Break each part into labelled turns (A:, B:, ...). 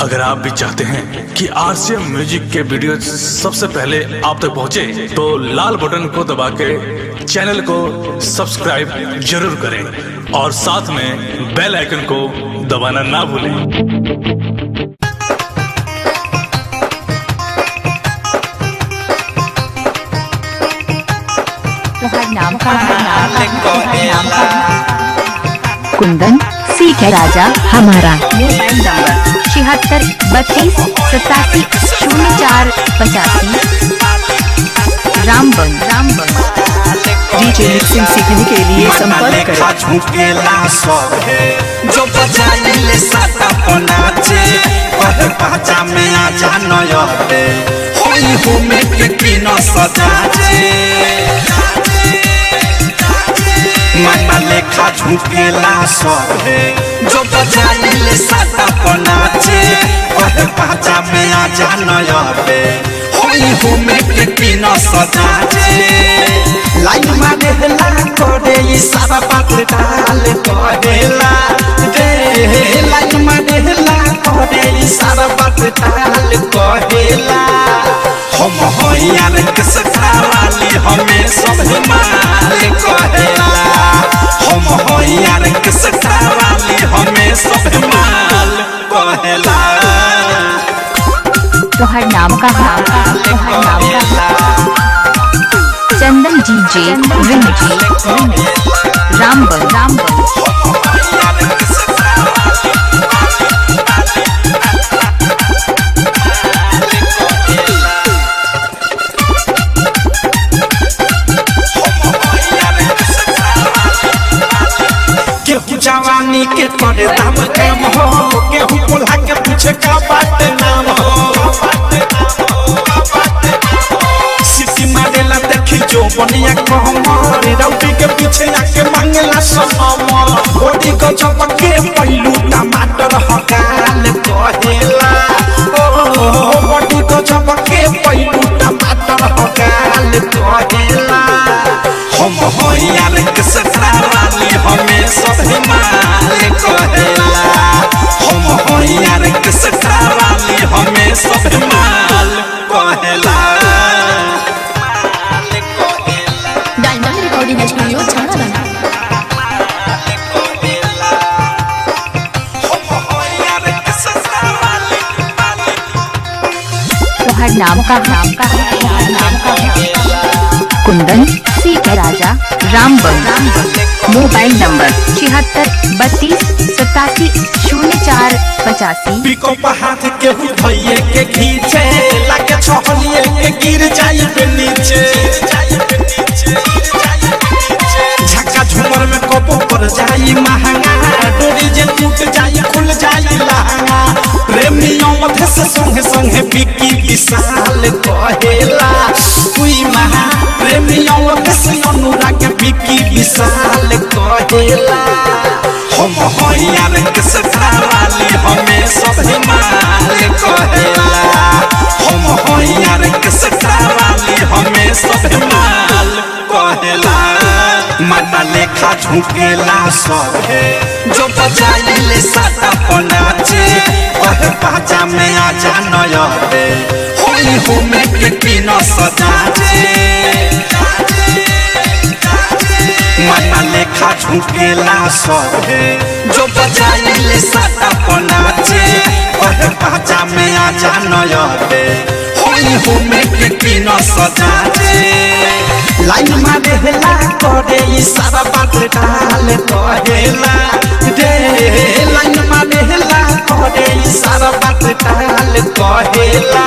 A: अगर आप भी चाहते हैं कि आरसीएम म्यूजिक के वीडियो सबसे पहले आप तक पहुंचे, तो लाल बटन को दबा के चैनल को सब्सक्राइब जरूर करें और साथ में बेल आइकन को दबाना ना भूलें।
B: नाम का कुंदन सीख है राजा हमारा। Mobile number 76 32 87 04 85। Ramban
C: DJ mixing सीखने के लिए संपर्क करें।
D: जो बजाइले साता पनाचे कहे पाचा में आ जानो ये होई हो में के किनो सजाचे माता लेखा झुकेला सब है। जो बजाइले साता पनाचे कहे पाचा में आ जानो ये होई हो में के किनो सजाचे लाइन मारे हला कोडे इशारा बात डाल कहेला रे लाइन मारे हला कोडे इशारा बात डाल कहेला हम हो यार किस वाली हमें सब माल कहेला हम हो यार किस वाली हमें सब माल कहेला।
B: तोहर नाम का चंदन डीजे रामबन
D: केहू जवानी के करे दाम काम हो केहू बोला के पूछे का बात नाम हो सिटी मारेला देखी जो बनिया कहमारे रौटी के पीछे आके मांगेला सनम बॉडी को चपके पहलू टमाटर हकाल कहेला ओ बॉडी को चपके पहलू टमाटर हकाल कहेला हम हो यार किस वाली हमें सब माल कहेला हम हो यार किस वाली हमें सब माल कहेला।
E: डायमंड रिकॉर्डिंग स्टूडियो छाना
B: तोहर नाम का कुंदन सीख है राजा रामबन। Mobile number 76 32 04 85।
D: पिको हाथ के भैये के खींचे लागे छोहलिए के गिर जाई पे नीचे झक्का झूमर में कपो पर जाई महंगा डोरी जे टूट जाई खुल जाई लहंगा प्रेमियों मथे से संगे संगे बिकी विशाल कहेला कोई महा प्रेमियों मथे से अनुराग बिकी विशाल कहेला हम हो यार किस वाली हमें सब माल कहेला हम हो यार किस वाली हमें सब माल कहेला माता लेखा झुकेला सब है। जो बजाइले साता पनाचे कहे पाचा में आ जानो ये होई हो में के किनो सजाचे माता लेखा झुकेला सब है। जो बजाइले साता पनाचे कहे पाचा में आ जानो ये होई हो में के किनो सजाचे लाइन मारे हला कोडे इशारा बात डाल कहेला रे लाइन मारे हला कोडे इशारा बात डाल कहेला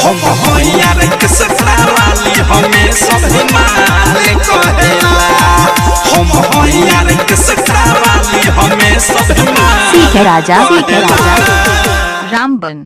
D: हम हो यार किस वाली हमें सब माल कहेला हम हो यार किस वाली हमें सब माल
B: सीख है राजा रामबन।